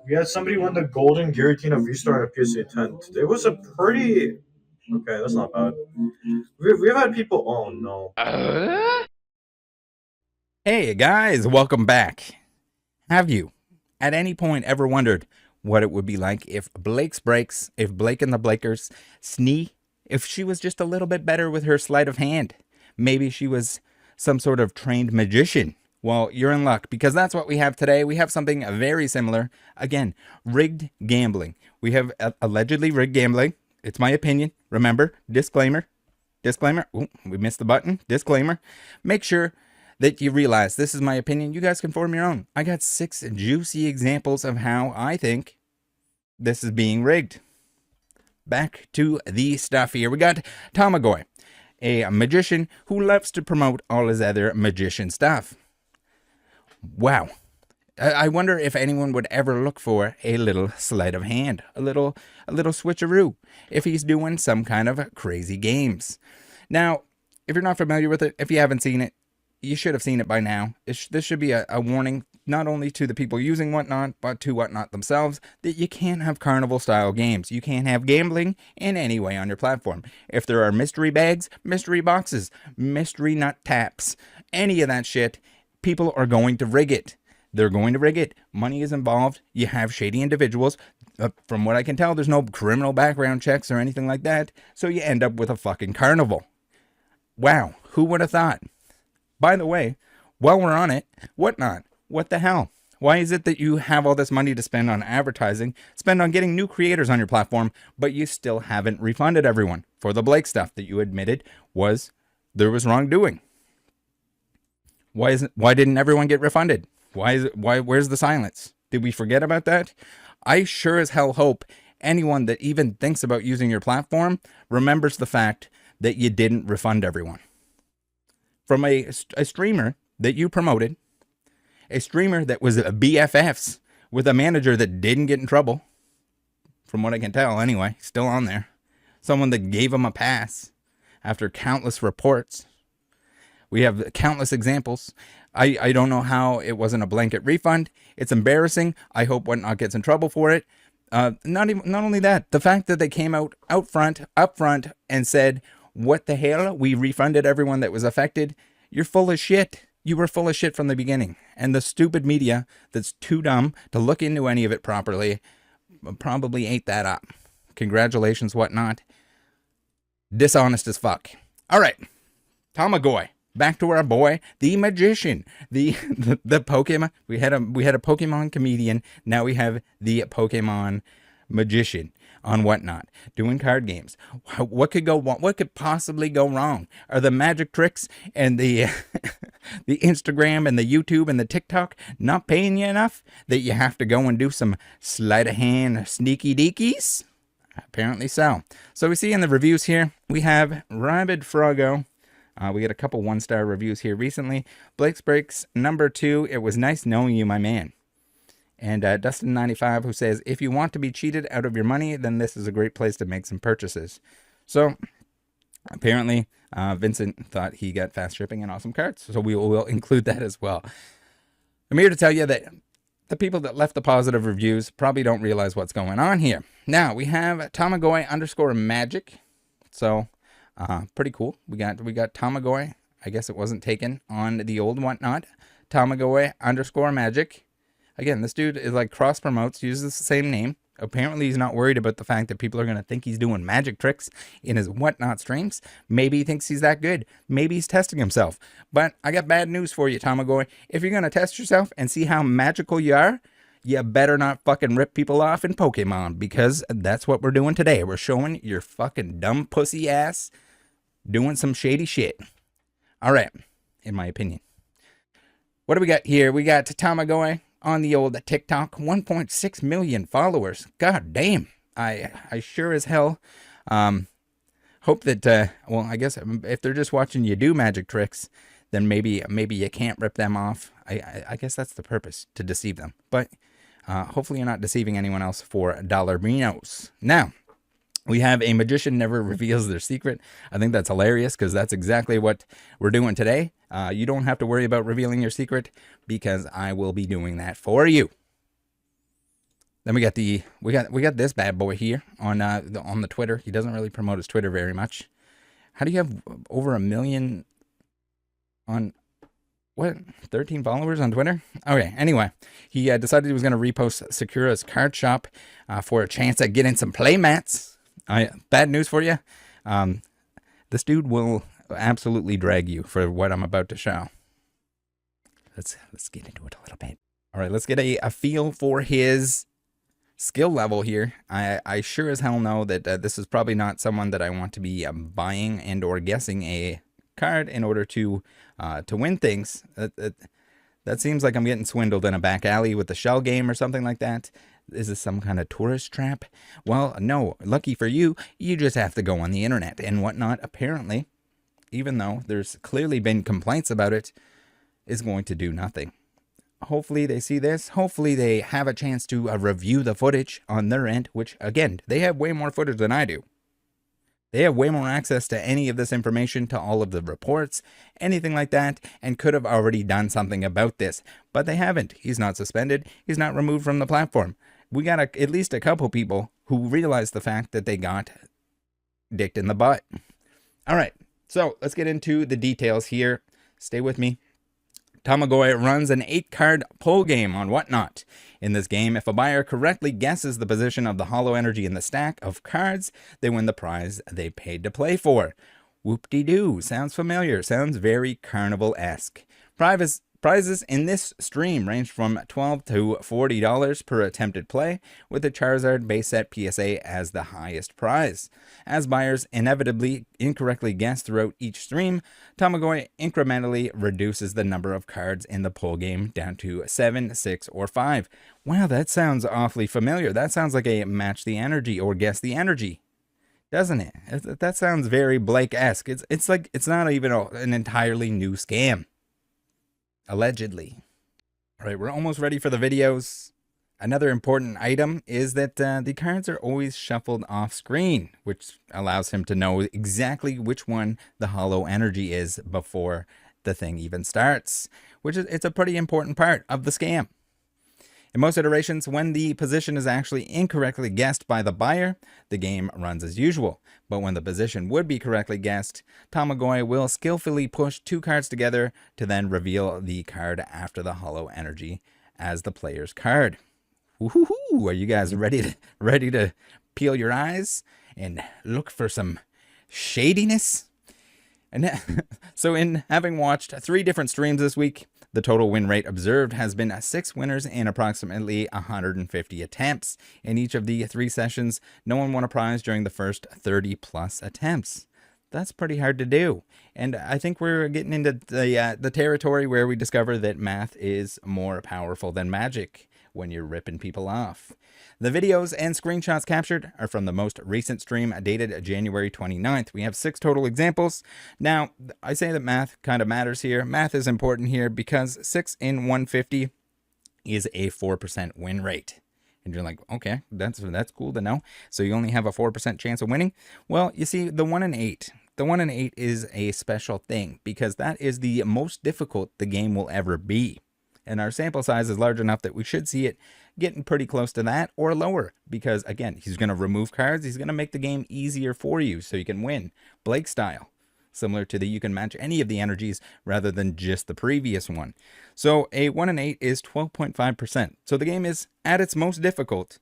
We had somebody win the golden guillotine of V-Star in a PSA 10. It was a pretty. Okay, that's not bad. We've had people. Oh no. Hey guys, welcome back. Have you, at any point, ever wondered what it would be like if Blake's Breaks, if Blake and the Blakers, Snee, if she was just a little bit better with her sleight of hand? Maybe she was some sort of trained magician. Well, you're in luck because that's what we have today. We have something very similar. Again, rigged gambling. We have allegedly rigged gambling. It's my opinion. Remember, disclaimer. Disclaimer. Ooh, we missed the button. Disclaimer. Make sure that you realize this is my opinion. You guys can form your own. I got 6 juicy examples of how I think this is being rigged. Back to the stuff here. We got Tamagoi, a magician who loves to promote all his other magician stuff. Wow. I wonder if anyone would ever look for a little sleight of hand, a little switcheroo, if he's doing some kind of crazy games. Now, if you're not familiar with it, if you haven't seen it, you should have seen it by now. This should be a warning, not only to the people using Whatnot, but to Whatnot themselves, that you can't have carnival-style games. You can't have gambling in any way on your platform. If there are mystery bags, mystery boxes, mystery nut taps, any of that shit, people are going to rig it. They're going to rig it. Money is involved. You have shady individuals. From what I can tell, there's no criminal background checks or anything like that, so you end up with a fucking carnival. Wow, who would have thought? By the way, while we're on it, Whatnot, what the hell? Why is it that you have all this money to spend on advertising, spend on getting new creators on your platform, but you still haven't refunded everyone for the Blake stuff that you admitted there was wrongdoing? Why didn't everyone get refunded? Where's the silence? Did we forget about that? I sure as hell hope anyone that even thinks about using your platform remembers the fact that you didn't refund everyone. From a streamer that you promoted, a streamer that was BFFs with a manager that didn't get in trouble, from what I can tell anyway, still on there. Someone that gave him a pass after countless reports. We have countless examples. I don't know how it wasn't a blanket refund. It's embarrassing. I hope Whatnot gets in trouble for it. Not only that, the fact that they came up front and said, what the hell? We refunded everyone that was affected. You're full of shit. You were full of shit from the beginning. And the stupid media that's too dumb to look into any of it properly probably ate that up. Congratulations, Whatnot. Dishonest as fuck. All right. Tamagoi. Back to our boy, the magician, the Pokemon. We had a Pokemon comedian. Now we have the Pokemon magician on Whatnot, doing card games. What could possibly go wrong? Are the magic tricks and the the Instagram and the YouTube and the TikTok not paying you enough that you have to go and do some sleight of hand sneaky deekies? Apparently so. So we see in the reviews here, we have Rabid Froggo. We got a couple 1-star reviews here recently. Blake's Breaks #2. It was nice knowing you, my man. And Dustin95, who says, if you want to be cheated out of your money, then this is a great place to make some purchases. So apparently, Vincent thought he got fast shipping and awesome cards. So we will include that as well. I'm here to tell you that the people that left the positive reviews probably don't realize what's going on here. Now, we have Tamagoi _magic. So pretty cool. We got Tamagoi. I guess it wasn't taken on the old Whatnot. Tamagoi _magic. Again, this dude is like cross promotes, uses the same name. Apparently, he's not worried about the fact that people are going to think he's doing magic tricks in his Whatnot streams. Maybe he thinks he's that good. Maybe he's testing himself. But I got bad news for you, Tamagoi. If you're going to test yourself and see how magical you are, you better not fucking rip people off in Pokemon, because that's what we're doing today. We're showing your fucking dumb pussy ass doing some shady shit. All right, in my opinion. What do we got here? We got Tamagoi on the old TikTok, 1.6 million followers. God damn. I sure as hell hope that, well, I guess if they're just watching you do magic tricks, then maybe you can't rip them off. I guess that's the purpose, to deceive them. But hopefully you're not deceiving anyone else for $. Now, we have a magician never reveals their secret. I think that's hilarious because that's exactly what we're doing today. You don't have to worry about revealing your secret because I will be doing that for you. Then we got this bad boy here on the Twitter. He doesn't really promote his Twitter very much. How do you have over 1 million on what? 13 followers on Twitter? Okay, anyway, he decided he was going to repost Sakura's card shop for a chance at getting some playmats. Bad news for you. This dude will absolutely drag you for what I'm about to show. Let's get into it a little bit. All right, let's get a feel for his skill level here. I sure as hell know that this is probably not someone that I want to be buying and or guessing a card in order to win things. That seems like I'm getting swindled in a back alley with the shell game or something like that. Is this some kind of tourist trap? Well, no. Lucky for you, you just have to go on the internet and whatnot. Apparently, even though there's clearly been complaints about it, is going to do nothing. Hopefully they see this. Hopefully they have a chance to review the footage on their end, which, again, they have way more footage than I do. They have way more access to any of this information, to all of the reports, anything like that, and could have already done something about this. But they haven't. He's not suspended. He's not removed from the platform. We got at least a couple people who realized the fact that they got dicked in the butt. All right, so let's get into the details here. Stay with me. Tamagoi runs an 8-card pull game on Whatnot. In this game, if a buyer correctly guesses the position of the hollow energy in the stack of cards, they win the prize they paid to play for. Whoop-de-doo. Sounds familiar. Sounds very Carnival-esque. Prizes in this stream range from $12 to $40 per attempted play, with the Charizard base set PSA as the highest prize. As buyers inevitably incorrectly guess throughout each stream, Tamagoi incrementally reduces the number of cards in the pull game down to 7, 6, or 5. Wow, that sounds awfully familiar. That sounds like a match the energy or guess the energy, doesn't it? That sounds very Blake-esque. It's like it's not even an entirely new scam. Allegedly. All right, we're almost ready for the videos. Another important item is that the cards are always shuffled off screen, which allows him to know exactly which one the hollow energy is before the thing even starts, it's a pretty important part of the scam. In most iterations, when the position is actually incorrectly guessed by the buyer, the game runs as usual. But when the position would be correctly guessed, Tamagoi will skillfully push 2 cards together to then reveal the card after the hollow energy as the player's card. Woohoo! Are you guys ready to peel your eyes and look for some shadiness? And so in having watched 3 different streams this week, the total win rate observed has been 6 winners in approximately 150 attempts. In each of the 3 sessions, no one won a prize during the first 30 plus attempts. That's pretty hard to do. And I think we're getting into the territory where we discover that math is more powerful than magic when you're ripping people off. The videos and screenshots captured are from the most recent stream dated January 29th. We have 6 total examples. Now, I say that math kind of matters here. Math is important here because 6 in 150 is a 4% win rate. And you're like, okay, that's cool to know. So you only have a 4% chance of winning? Well, you see, the 1 in 8. The 1 in 8 is a special thing because that is the most difficult the game will ever be. And our sample size is large enough that we should see it getting pretty close to that or lower. Because, again, he's going to remove cards. He's going to make the game easier for you so you can win. Blake style. Similar to the you can match any of the energies rather than just the previous one. So a 1 in 8 is 12.5%. So the game is at its most difficult.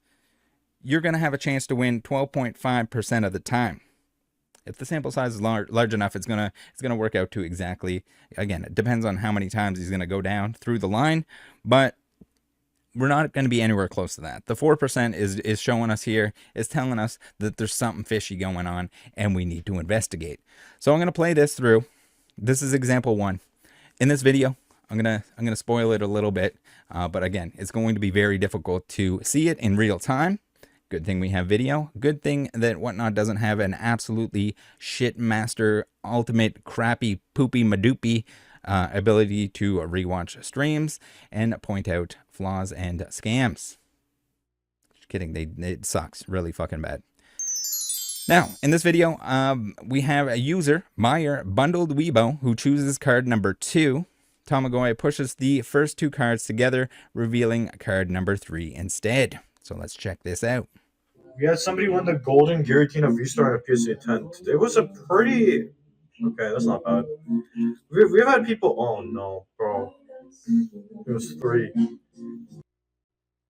You're going to have a chance to win 12.5% of the time. If the sample size is large enough, it's gonna work out to exactly, again, it depends on how many times he's gonna go down through the line, but we're not gonna be anywhere close to that. The 4% is showing us here, is telling us that there's something fishy going on and we need to investigate. So I'm gonna play this through. This is example 1. In this video, I'm gonna spoil it a little bit, but again, it's going to be very difficult to see it in real time. Good thing we have video. Good thing that Whatnot doesn't have an absolutely shit master, ultimate crappy, poopy, madoopy ability to rewatch streams and point out flaws and scams. Just kidding. It sucks really fucking bad. Now, in this video, we have a user, Meyer Bundled Weibo, who chooses card number 2. Tamagoi pushes the first 2 cards together, revealing card number 3 instead. So let's check this out. We had somebody win the golden guillotine of V-Star at PSA 10. Today was a pretty... Okay, that's not bad. We've had people... Oh, no, bro. It was 3.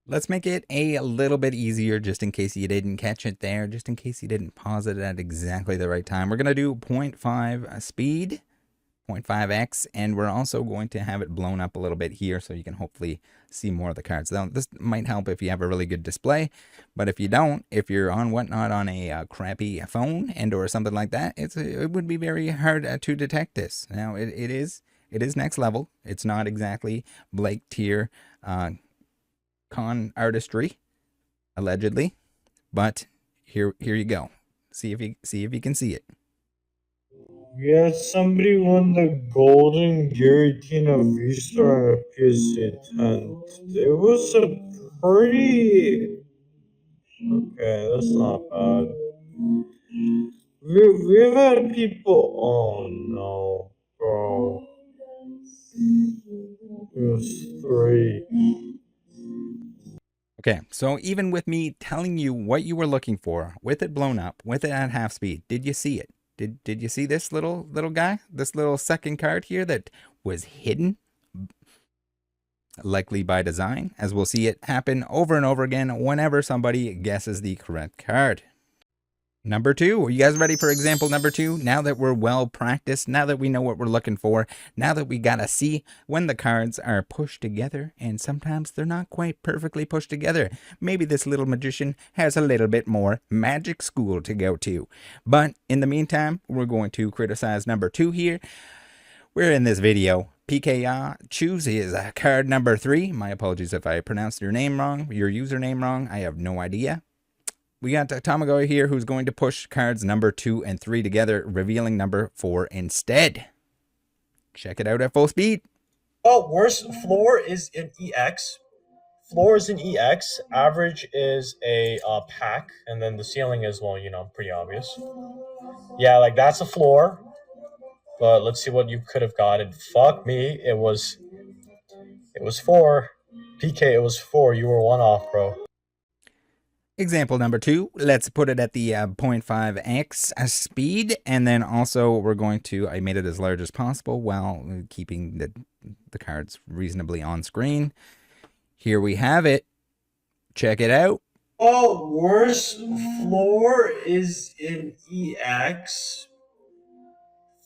Let's make it a little bit easier just in case you didn't catch it there, just in case you didn't pause it at exactly the right time. We're going to do 0.5 speed, 0.5x, and we're also going to have it blown up a little bit here so you can hopefully see more of the cards. Now, this might help if you have a really good display, but if you don't, if you're on whatnot on a crappy phone and or something like that, it would be very hard to detect this. Now, it is next level. It's not exactly Blake tier con artistry, allegedly, but here you go. See if you can see it. Yeah, somebody won the golden guillotine of V-Star at PSA 10. It was a pretty... Okay, that's not bad. We've had people... Oh, no, bro. It was 3. Okay, so even with me telling you what you were looking for, with it blown up, with it at half speed, did you see it? Did you see this little guy? This little second card here that was hidden? Likely by design, as we'll see it happen over and over again whenever somebody guesses the correct card. Number 2, are you guys ready for example number 2? Now that we're well practiced, now that we know what we're looking for, now that we gotta see when the cards are pushed together, and sometimes they're not quite perfectly pushed together. Maybe this little magician has a little bit more magic school to go to. But in the meantime, we're going to criticize number 2 here. We're in this video. PKA chooses card number 3. My apologies if I pronounced your name wrong, your username wrong. I have no idea. We got Tamagoi here who's going to push cards number 2 and 3 together, revealing number 4 instead. Check it out at full speed. Oh, worst floor is in EX. Floor is in EX. Average is a pack, and then the ceiling is, well, pretty obvious. Yeah, like that's a floor. But let's see what you could have gotten. Fuck me, it was 4. PK, it was 4. You were 1 off, bro. Example number 2, let's put it at the 0.5x speed, and then also we're going to, I made it as large as possible while keeping the cards reasonably on screen. Here we have it. Check it out. Oh, worst floor is in EX.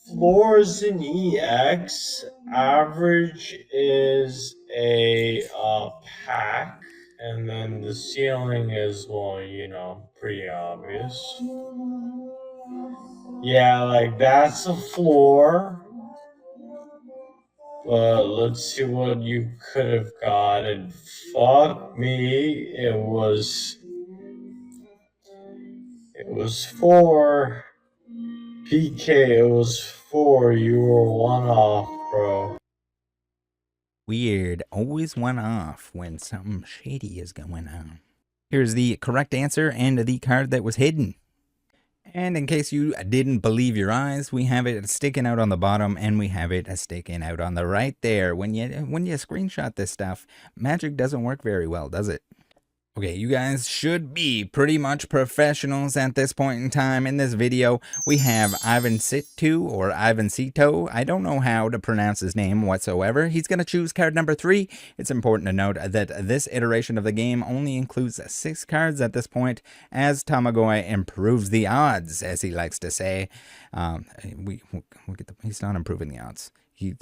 Floors in EX. Average is a pack. And then the ceiling is, well, pretty obvious. Yeah, like that's a floor. But let's see what you could have gotten. Fuck me, it was 4. PK, it was 4. You were 1 off, bro. Weird. Always 1 off when something shady is going on. Here's the correct answer and the card that was hidden. And in case you didn't believe your eyes, we have it sticking out on the bottom and we have it sticking out on the right there. When you screenshot this stuff, magic doesn't work very well, does it? Okay, you guys should be pretty much professionals at this point in time. In this video, we have Ivancito or Ivancito. I don't know how to pronounce his name whatsoever. He's going to choose card number 3. It's important to note that this iteration of the game only includes 6 cards at this point, as Tamagoi improves the odds, as he likes to say. He's not improving the odds.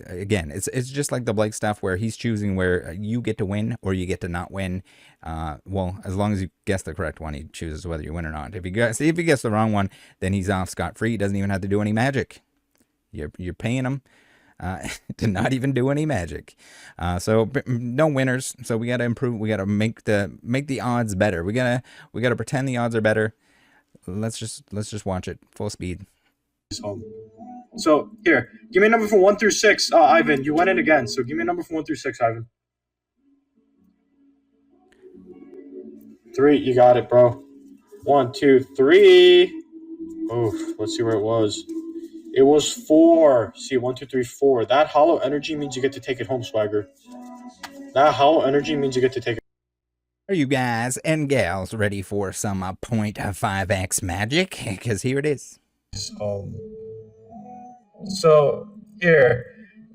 Again, it's just like the Blake stuff where he's choosing where you get to win or you get to not win. Well, as long as you guess the correct one, he chooses whether you win or not. If you guess the wrong one, then he's off scot-free. He doesn't even have to do any magic. You're paying him to not even do any magic. So no winners. So we got to improve. We got to make the odds better. We got to pretend the odds are better. Let's just watch it full speed. So here, give me a number from 1 through 6. Ivan, you went in again. So give me a number from 1 through 6, Ivan. 3, you got it, bro. 1, 2, 3. Oof, let's see where it was. It was 4. See, 1, 2, 3, 4. That hollow energy means you get to take it home, Swagger. That hollow energy means you get to take it. Are you guys and gals ready for some 0.5x magic? Because here it is. So here,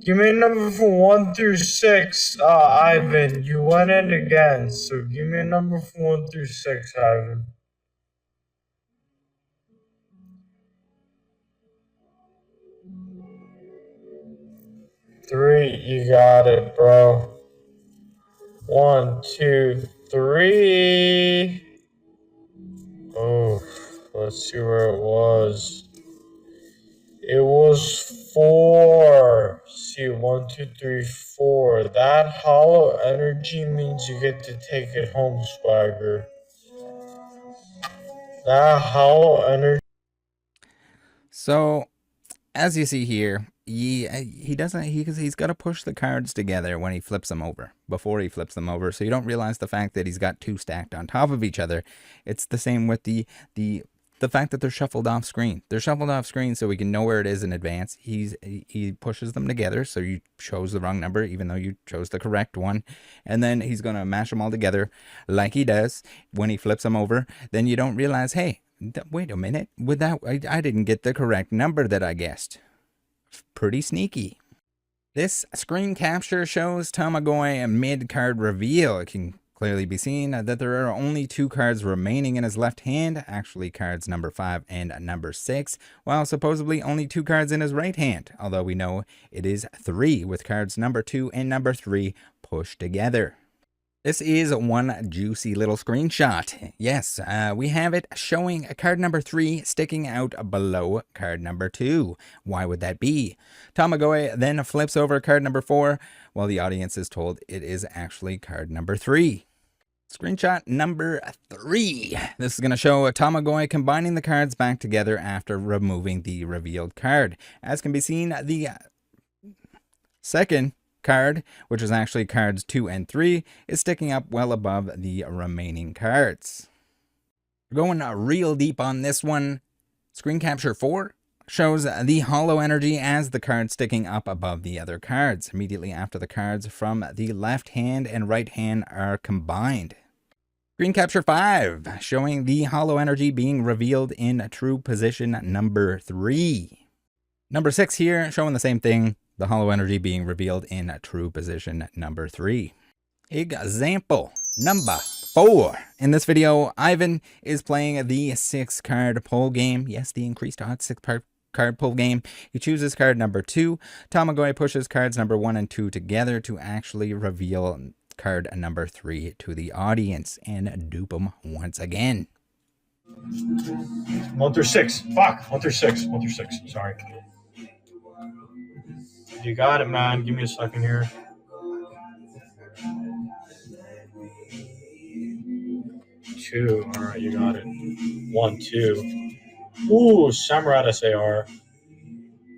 give me a number from 1 through 6. Ivan, you went in again. So give me a number from 1 through 6, Ivan. 3, you got it, bro. 1, 2, 3. Oh, let's see where it was. It was 4. See, 1, 2, 3, 4. That hollow energy means you get to take it home, Swagger. That hollow energy. So, as you see here, he's got to push the cards together when he flips them over, before he flips them over, so you don't realize the fact that he's got 2 stacked on top of each other. It's the same with the fact that they're shuffled off screen. They're shuffled off screen so we can know where it is in advance. He pushes them together, so you chose the wrong number even though you chose the correct one, and then he's going to mash them all together like he does when he flips them over. Then you don't realize, hey, wait a minute, with that I didn't get the correct number that I guessed. Pretty sneaky. This screen capture shows Tamagoi mid-card reveal. It can clearly be seen that there are only 2 cards remaining in his left hand, actually cards number 5 and number 6, while supposedly only 2 cards in his right hand, although we know it is 3, with cards number 2 and number 3 pushed together. This is one juicy little screenshot. Yes, we have it showing card number 3 sticking out below card number 2. Why would that be? Tamagoi then flips over card number 4, while the audience is told it is actually card number 3. Screenshot number 3. This is going to show a Tamagoi combining the cards back together after removing the revealed card. As can be seen, the second card, which is actually cards 2 and 3, is sticking up well above the remaining cards. We're going real deep on this one. Screen capture 4 shows the hollow energy as the card sticking up above the other cards, immediately after the cards from the left hand and right hand are combined. Screen capture 5 showing the hollow energy being revealed in true position number 3. Number 6 here showing the same thing, the hollow energy being revealed in true position number 3. Example number 4. In this video, Ivan is playing the 6-card pull game. Yes, the increased odds 6-card pull game. He chooses card number 2. Tamagoi pushes cards number 1 and 2 together to actually reveal card number 3 to the audience and dupe him once again. 1 through 6. Fuck. 1 through 6. 1 through 6. Sorry. You got it, man. Give me a second here. 2. All right, you got it. 1, 2. Ooh, Samurai SAR.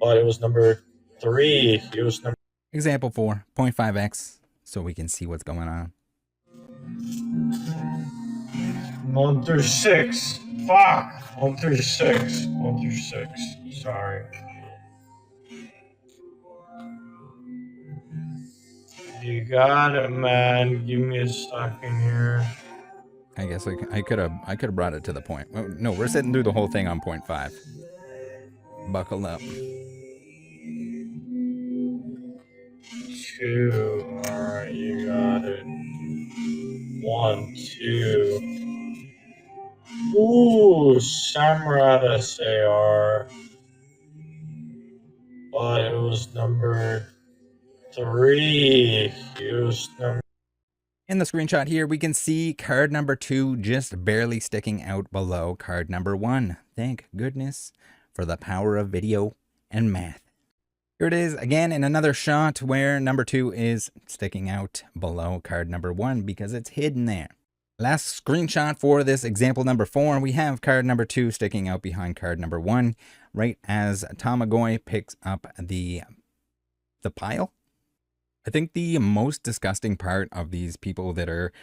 But it was number 3. It was number. Example 4, 0.5x, so we can see what's going on. 1 through 6. Fuck. 1 through 6. 1 through 6. Sorry. You got it, man. Give me a second here. I guess I could have brought it to the point. No, we're sitting through the whole thing on 0.5. Buckle up. 2. Alright, you got it. 1, 2. Ooh, Samurai SAR. But it was number 3. It was number. In the screenshot here, we can see card number 2 just barely sticking out below card number 1. Thank goodness for the power of video and math. Here it is again in another shot where number 2 is sticking out below card number 1 because it's hidden there. Last screenshot for this example number 4, we have card number 2 sticking out behind card number 1, right as Tamagoi picks up the pile. I think the most disgusting part of these people that are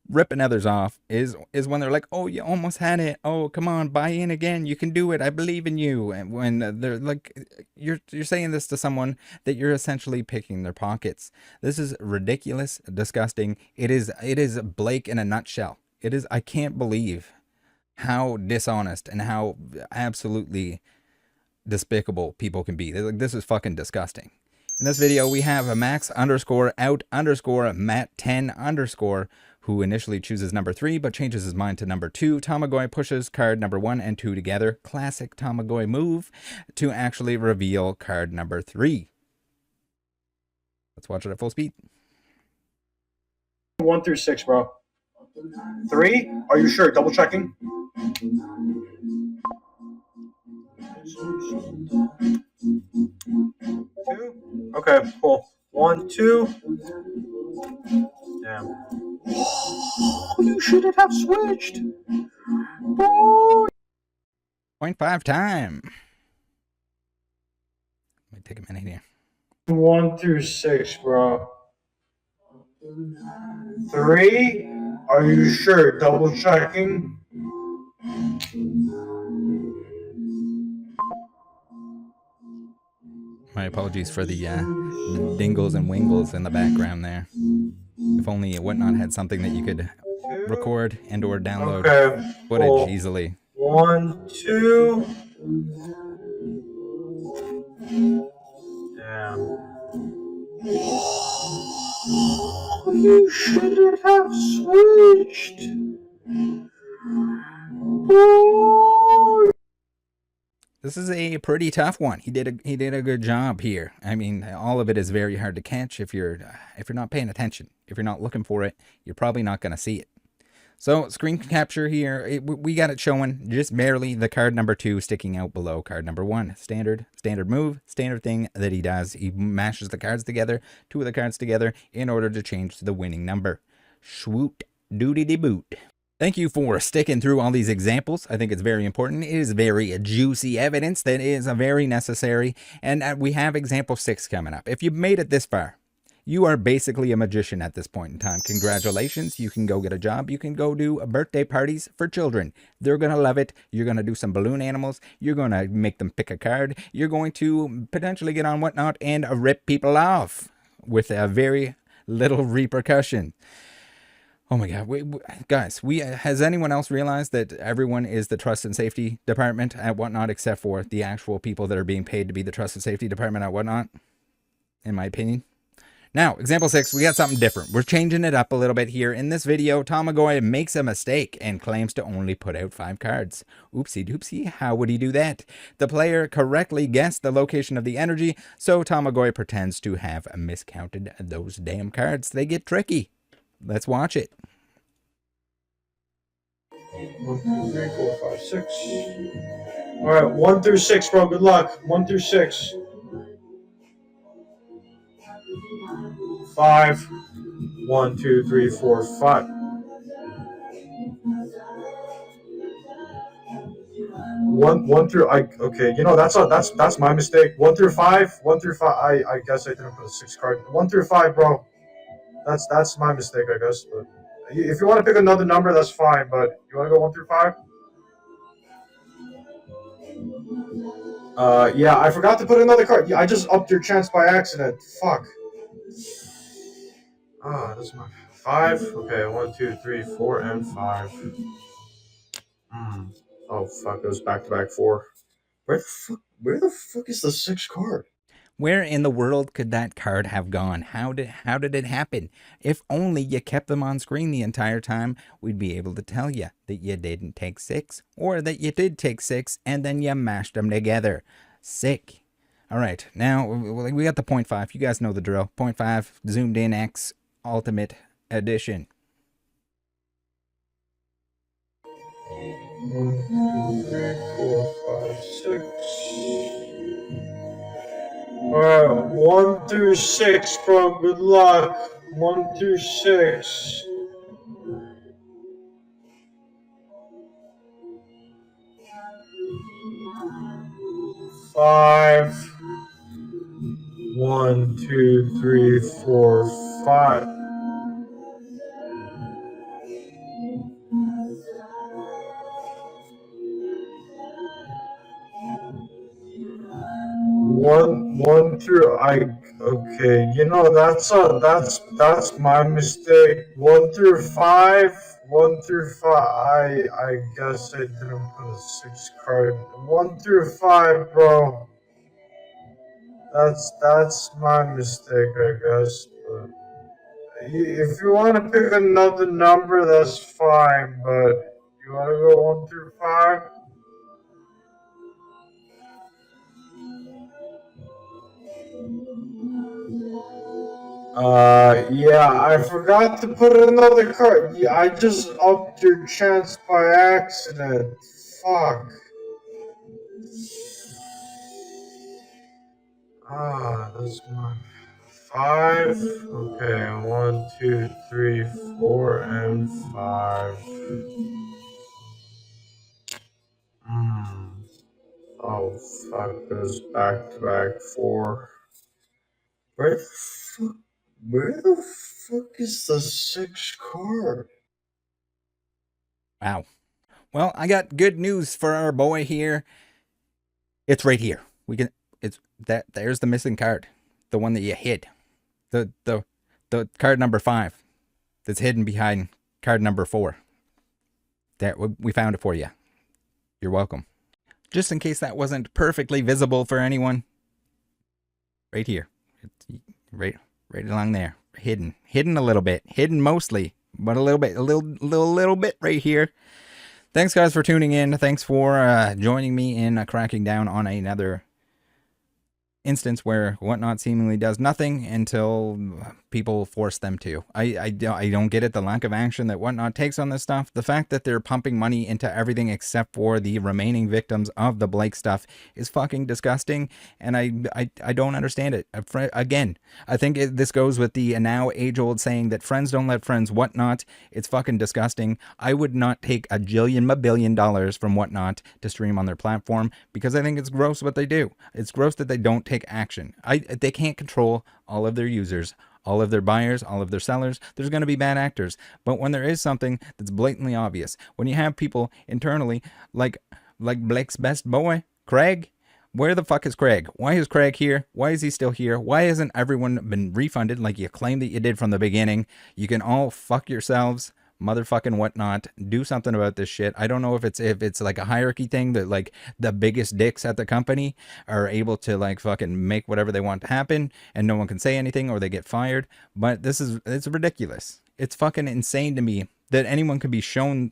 ripping others off is when they're like, oh, you almost had it, oh, come on, buy in again, you can do it, I believe in you. And when they're like, you're saying this to someone that you're essentially picking their pockets. This is ridiculous, disgusting. It is Blake in a nutshell. It is. I can't believe how dishonest and how absolutely despicable people can be. Like, this is fucking disgusting. In this video, we have a Max _out _ Matt 10 _ who initially chooses number 3 but changes his mind to number 2. Tamagoi pushes card number 1 and 2 together. Classic Tamagoi move to actually reveal card number 3. Let's watch it at full speed. 1 through 6, bro. 3? Are you sure? Double checking. 2? Okay, cool. 1, 2. Damn. You shouldn't have switched. Bro. 0.5 time. Let me take a minute here. 1 through 6, bro. 3? Are you sure? Double checking. My apologies for the dingles and wingles in the background there. If only Whatnot had something that you could record and or download footage easily. 1, 2. Damn. You shouldn't have switched. Boy. This is a pretty tough one. He did a good job here. I mean, all of it is very hard to catch if you're not paying attention. If you're not looking for it, you're probably not going to see it. So screen capture here, we got it showing just barely the card number 2 sticking out below card number 1. Standard move, standard thing that he does. He mashes the cards together, 2 of the cards together, in order to change the winning number. Swoot doody de boot. Thank you for sticking through all these examples. I think it's very important. It is very juicy evidence that is very necessary. And we have example 6 coming up. If you've made it this far, you are basically a magician at this point in time. Congratulations. You can go get a job. You can go do birthday parties for children. They're going to love it. You're going to do some balloon animals. You're going to make them pick a card. You're going to potentially get on Whatnot and rip people off with a very little repercussion. Oh my God, guys, has anyone else realized that everyone is the trust and safety department at Whatnot except for the actual people that are being paid to be the trust and safety department at Whatnot, in my opinion? Now, example 6, we got something different. We're changing it up a little bit here. In this video, Tamagoi makes a mistake and claims to only put out 5 cards. Oopsie doopsie, how would he do that? The player correctly guessed the location of the energy, so Tamagoi pretends to have miscounted those damn cards. They get tricky. Let's watch it. 1, 2, 3, 4, 5, 6. All right, 1 through 6, bro. Good luck. 1 through 6. 5. 1, 2, 3, 4, 5. 1 through okay. You know that's my mistake. 1 through 5. 1 through 5. I guess I didn't put a 6 card. 1 through 5, bro. That's my mistake, I guess. But if you want to pick another number, that's fine. But you want to go 1 through 5? Yeah, I forgot to put another card. Yeah, I just upped your chance by accident. Fuck. That's my 5. Okay, 1, 2, 3, 4, and 5. Oh fuck, it was back to back 4. Where the fuck is the 6th card? Where in the world could that card have gone? How did it happen? If only you kept them on screen the entire time, we'd be able to tell you that you didn't take 6, or that you did take 6 and then you mashed them together. Sick. All right, now we got the 0.5. You guys know the drill. 0.5 zoomed in X Ultimate Edition. 1, 2, 3, 4, 5, 6. Alright, 1 through 6, bro. Good luck. 1 through 6. 5. 1, 2, 3, 4, 5. one through okay, you know that's my mistake. 1 through 5, 1 through 5. I guess I didn't put a 6 card. 1 through 5, bro. That's my mistake, I guess. But if you want to pick another number, that's fine. But you want to go 1 through 5? Yeah, I forgot to put another card. Yeah, I just upped your chance by accident. Fuck. That's my 5. Okay, 1, 2, 3, 4, and 5. Oh, fuck, goes back to back 4. Where the fuck? Where the fuck is the 6 card? Wow. Well, I got good news for our boy here. It's right here. There's the missing card. The one that you hid. The card number 5 that's hidden behind card number 4. There, we found it for you. You're welcome. Just in case that wasn't perfectly visible for anyone. Right here. It's right along there. Hidden a little bit. Hidden mostly, but a little bit right here. Thanks guys for tuning in. Thanks for joining me in cracking down on another instance where Whatnot seemingly does nothing until people force them to. I don't get it, the lack of action that Whatnot takes on this stuff. The fact that they're pumping money into everything except for the remaining victims of the Blake stuff is fucking disgusting, and I don't understand it. Again, I think this goes with the now age-old saying that friends don't let friends whatnot. It's fucking disgusting. I would not take $1 billion from Whatnot to stream on their platform because I think it's gross what they do. It's gross that they don't take action. They can't control all of their users, all of their buyers, all of their sellers. There's going to be bad actors. But when there is something that's blatantly obvious, when you have people internally like Blake's best boy, Craig, where the fuck is Craig? Why is Craig here? Why is he still here? Why hasn't everyone been refunded like you claimed that you did from the beginning? You can all fuck yourselves. Motherfucking Whatnot, do something about this shit. I don't know if it's like a hierarchy thing that like the biggest dicks at the company are able to like fucking make whatever they want to happen and no one can say anything or they get fired, but it's ridiculous. It's fucking insane to me that anyone could be shown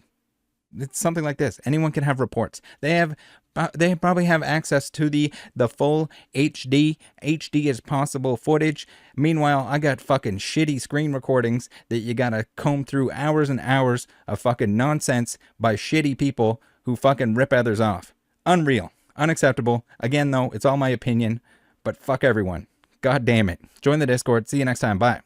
it's something like this. Anyone can have reports. They probably have access to the full HD as possible footage. Meanwhile, I got fucking shitty screen recordings that you gotta comb through hours and hours of fucking nonsense by shitty people who fucking rip others off. Unreal. Unacceptable. Again, though, it's all my opinion, but fuck everyone. God damn it. Join the Discord. See you next time. Bye.